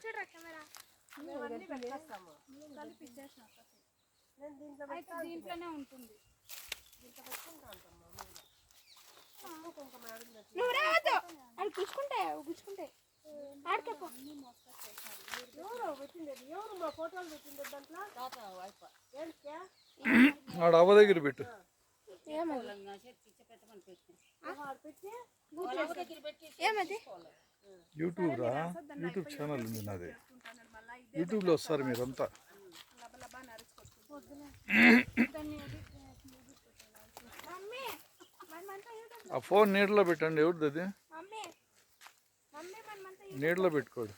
చూడరా కెమెరా దీంట్లోనే ఉంటుంది. నువ్వు రావద్దు అది గుచ్చుకుంటే ఆడకపో. ఆడ అవ్వ దగ్గర పెట్టు. యూట్యూబ్ రా, యూట్యూబ్ ఛానల్ ఉంది నాది. యూట్యూబ్లో వస్తారు మీరంతా. ఆ ఫోన్ నీటిలో పెట్టండి. ఎవరిది అది? నీటిలో పెట్టుకోడు.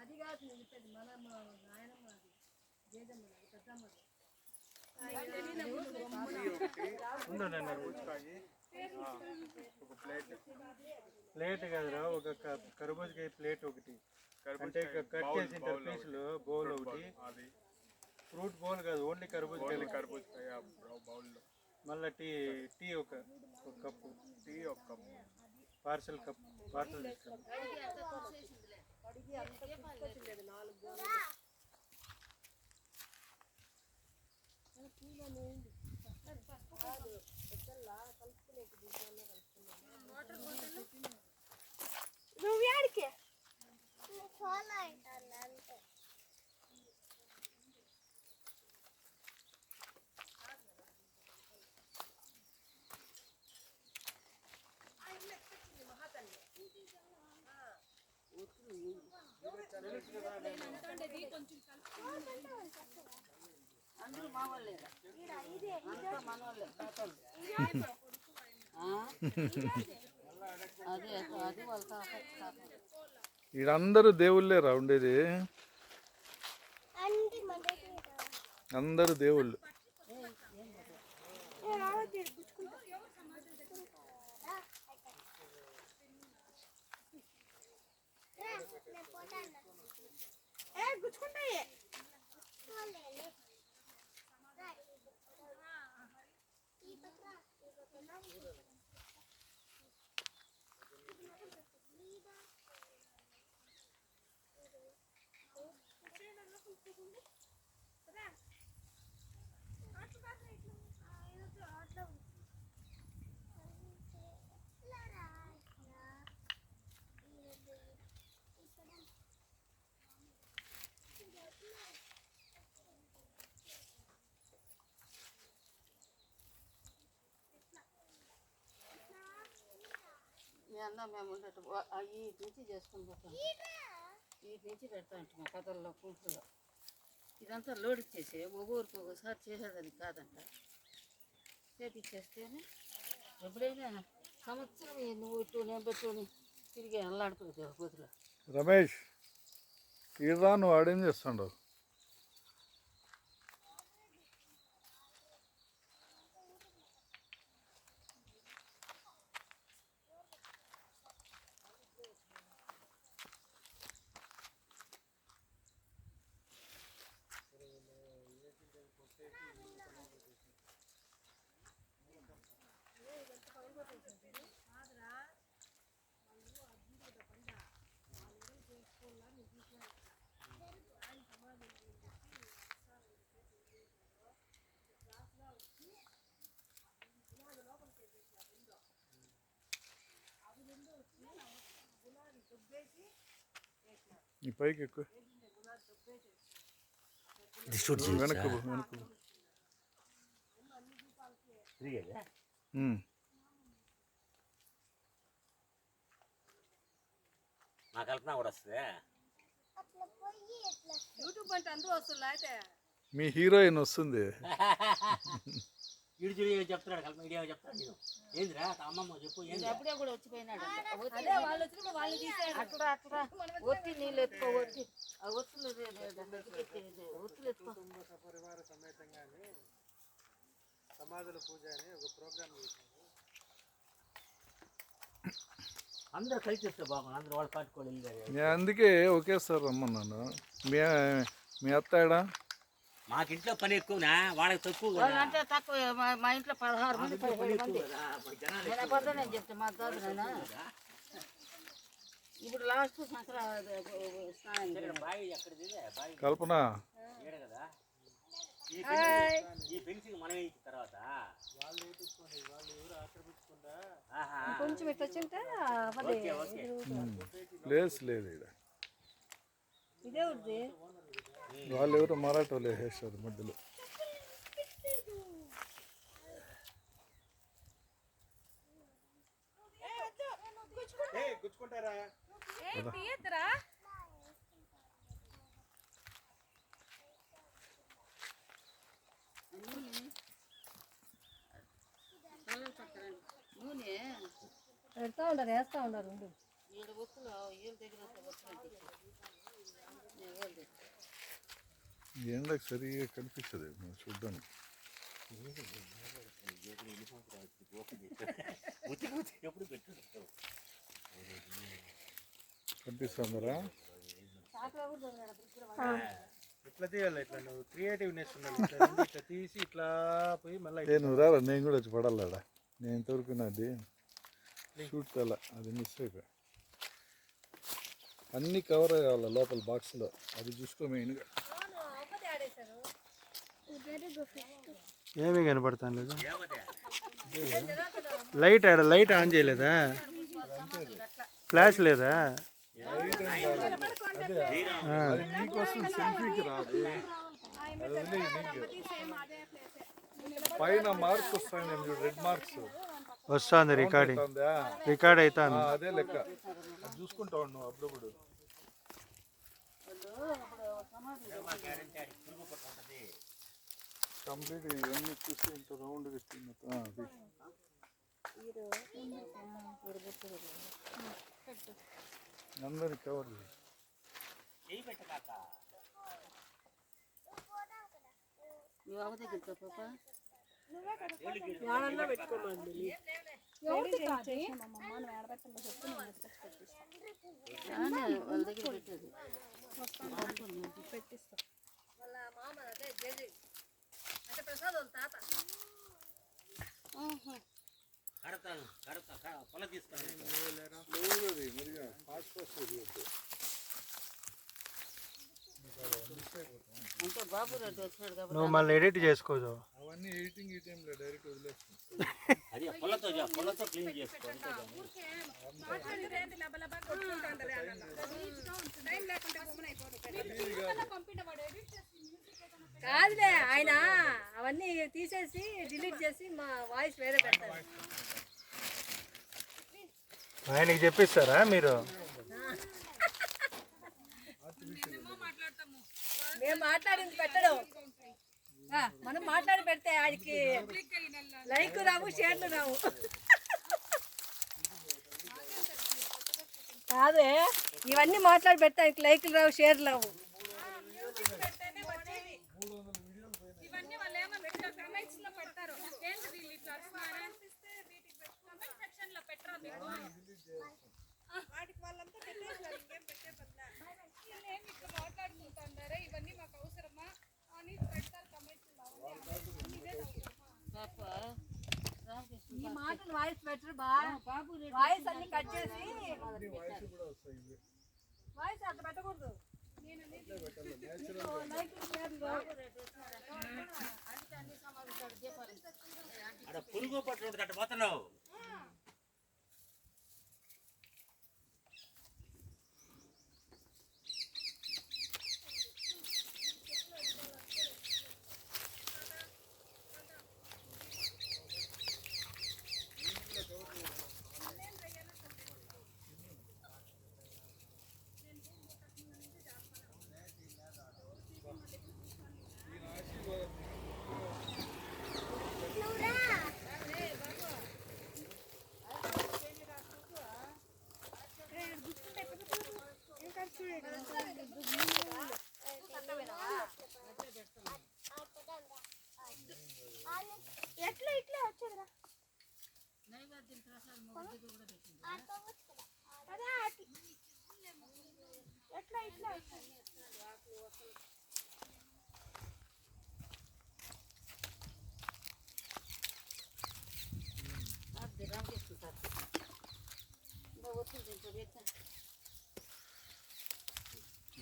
అది కాదు నేను చెప్పేది మన నాయనమ్మ ప్లేట్ కదరా, ఒక కర్బూజకాయ ప్లేట్ ఒకటి, అంటే కట్ చేసిన పీసులు బౌల్ ఒకటి, ఫ్రూట్ బౌల్ కాదు, ఓన్లీ కర్బూజకాయ బౌల్లో. మళ్ళీ టీ ఒక కప్పు, పార్సల్ కప్పు, పార్సల్ నువ్వు ఆడికే అందరూ మా వాళ్ళే, మన వాళ్ళే. అది వాళ్ళ ఈడందరూ దేవుళ్ళేరా ఉండేది, అందరూ దేవుళ్ళు. గుచ్చుకుంటాయి. మీ అన్న మేము ఉండేట వీటి నుంచి చేసుకుని పోతాం, వీటి నుంచి పెడతా ఉంటాం కథల్లో కుంకులో. ఇదంతా లోడ్ ఇచ్చేసి ఒక్కొక్కరికి ఒకసారి చేసేదని కాదంట, చేతిచ్చేస్తేనే ఎప్పుడైనా సంవత్సరం నువ్వు ఇటు నేను పెట్టుకొని తిరిగి అల్లాడుతుంది బుద్ధులో. రమేష్ ఈరా, నువ్వు ఆడేం చేస్తుండవు? ఈ పైకి ఎక్కువ వెనక్కు నా కల్పన కూడా వస్తుంది. యూట్యూబ్ అంటే అందరూ వస్తున్నా అయితే మీ హీరోయిన్ వస్తుంది. ఇడు చూడు ఏం చెప్తున్నాడు కలిపి మీడియా చెప్తాడు నేను ఏందిరా అమ్మమ్మ చెప్పు ఏంది అప్పుడే కూడా వచ్చిపోయినాడు వాళ్ళు అట్లా అట్లా ఒత్తి నీళ్ళు ఎత్తుకో ఒత్తి ఆ ఒత్తులు ఒత్తులు ఎత్తుకో కుటుంబ సపరివార సమేతంగానే సమాధుల పూజ అని ఒక ప్రోగ్రామ్ చేశారు. అందరూ కలిసి వస్తే బాగుంది అందరూ వాళ్ళు పట్టుకొని వెళ్ళారు నేను అందుకే ఒకేసారి రమ్మన్నాను. మీ మీ అత్తాడా మాకు ఇంట్లో పని ఎక్కువనా వాళ్ళకి తక్కువ కదా. అంటే తక్కువ మా ఇంట్లో 16 మంది 17 మంది జనాలు నేను అబద్ధం నేను చెప్తే మా కాదు నాయనా ఇప్పుడు లాస్ట్ స్నానం ఇక్కడ బావి ఎక్కడిది బావి కల్పన ఏడ కదా ఈ ఫెన్సింగ్ మనం వేసిన తర్వాత వాళ్ళు వేయించుకోండి, వాళ్ళు ఎవరు ఆక్రమించకుండా ఆహా కొంచెం ఇట్లా వచ్చింటే ఓకే ఓకే ప్లేస్ లేదు ఇక్కడ. ఇదే ఉంది. వాళ్ళు ఎవరు మరాఠోళ్ళు వేసేసారు మధ్యలో. గుచ్చుకుంటారా? నూనె పెడతా ఉండరు, వేస్తా ఉండరు. ఏడు ఒత్తులు ఏడు దగ్గర ఒత్తులు ఎండకు సరిగా కనిపించదు మనం చూడ్డానికి. ఎప్పుడు పెట్టు కనిపిస్తుందరా? ఇట్లా తీయాలి, ఇట్లా నువ్వు క్రియేటివ్నెస్ ఉండాలి. ఇట్లా నుండి ఇట్లా తీసి ఇట్లా పోయి మళ్ళీ నువ్వు రారా, నేను కూడా వచ్చి పడాలడా. నేను ఇంతవరకు నాది షూట్ తెల, అది మిస్టేక్. అన్నీ కవర్ అయ్యాలి లోపల బాక్స్లో, అది చూసుకో మెయిన్గా. ఏమీ కనపడతాను లేదు. లైట్ ఆడ లైట్ ఆన్ చేయలేదా? ఫ్లాష్ లేదా? అది నీకోసం సెల్ఫీకి రాదు, అది వదిలేయ్ నీకు. పైన మార్క్స్ వస్తాయి, నేను రెడ్ మార్క్స్ వస్తుంది రికార్డింగ్, రికార్డ్ అవుతాను. అదే లెక్క, అది చూసుకుంటా ఉన్నావు అప్పుడప్పుడు. కంప్లీట్ ఇవన్నీ చూసి ఇంత రౌండ్గా అందరికి కవర్ చేయి. నువ్వు అవ దగ్గర పాప వాళ్ళ దగ్గర పెట్టేది పెట్టిస్తా. పొల తీసుకొని అంటే బాబు రెడ్డి వచ్చినాడు కాబట్టి నువ్వు మళ్ళీ ఎడిట్ చేసుకోదు. అవన్నీ ఎడిటింగ్ ఈ టైంలో డైరెక్ట్ వదిలేస్తాను. అది పొలతో క్లీన్ చేసుకో అంతే కాదులే, ఆయన అవన్నీ తీసేసి డిలీట్ చేసి మా వాయిస్ వేరే పెడతారు. ఆయనకి చెప్పిస్తారా మీరు? మేము మాట్లాడింది పెట్టడం, మనం మాట్లాడి పెడితే ఆయనకి లైక్ రావు, షేర్లు రావు. కాదే, ఇవన్నీ మాట్లాడి పెడితే ఆయనకి లైక్లు రావు, షేర్లు రావు. ఈ మాటలు వాయిస్ పెట్టరు బాబు, వాయిస్ అన్ని కట్ చేసి వాయిస్ అట్లా పెట్టకూడదు. పురుగు పట్టు అట్ట పోతున్నావు.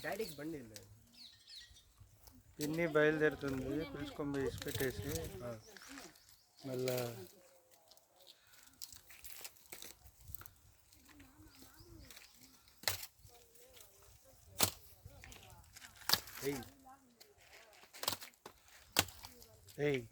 డాడీకి బండి లేదు. పిన్ని బయలుదేరుతుంది పిలుచుకొని పోయి పెట్టేసి మళ్ళా ఏయ్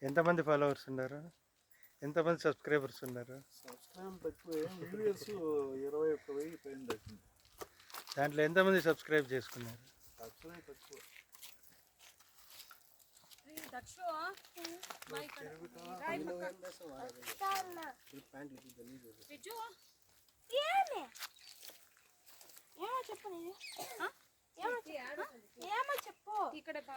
ఎంతమంది ఫాలోవర్స్ ఉన్నారు, ఎంతమంది సబ్స్క్రైబర్స్ ఉన్నారు? సబ్స్క్రైబ్ తక్కువే, వ్యూవర్స్ 21,000 పైన దక్కింది. దాంట్లో ఎంతమంది సబ్స్క్రైబ్ చేసుకున్నారు? సబ్స్క్రైబ్ తక్కువ. ఏమో చెప్పు. ఇక్కడ బా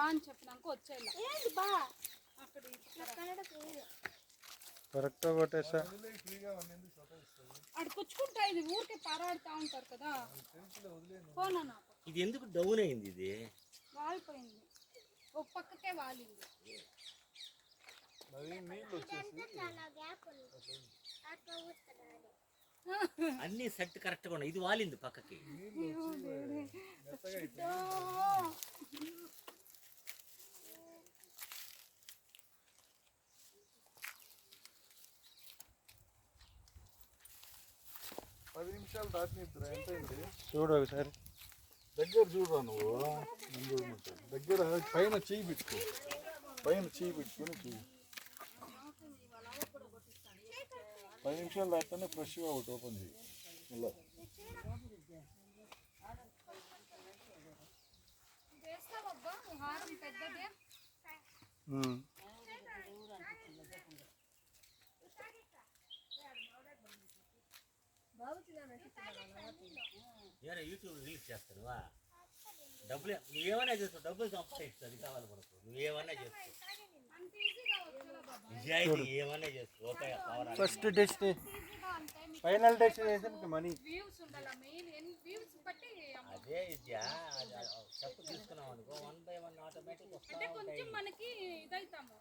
అని చెప్పినాక వచ్చేలా ఏంటి బా అక్కడ కరెక్ట్గా కొట్టేసా. అక్కడ కూర్చుకుంటా, ఇది ఊరికే పారాడుతూ ఉంటారు కదా. పోనా నాకు ఇది ఎందుకు డౌన్ అయింది? ఇది వాలిపోయింది, ఒక పక్కకే వాలింది. అన్ని సెట్ కరెక్ట్గా ఉన్నాయి, ఇది వాలింది పక్కకి. పది నిమిషాలు దాటినిద్దురా, ఎంతైంది చూడు ఒకసారి. దగ్గర చూడరా నువ్వు, నేను చూడమంటాను. దగ్గర పైన చెయ్యి పెట్టుకో, పైన చెయ్యి పెట్టుకొని చెయ్యి. 10 నిమిషాలు దాటితేనే ఫ్రెష్గా ఒకటి ఓపెన్ చేయి. ఇలా హారం పెద్దదే. ఏమైనా యూట్యూబ్ రిలీజ్ చేస్తానువా? డబ్బులు నువ్వేమన్నా చేస్తావు, డబ్బులు సంపాదిస్తావు, అది కావాలి మనకు. నువ్వేమన్నా చేస్తావు, నిజాయితీ ఏమన్నా చేస్తావు. Okay, first destination, final destination money. Views ఉండాలి మెయిన్, వ్యూస్ బట్టి అదే విద్యా. చెప్పు తీసుకున్నాం అనుకో, 1 by 1 ఆటోమేటిక్ అంటే కొంచెం మనకి ఇదైతాము.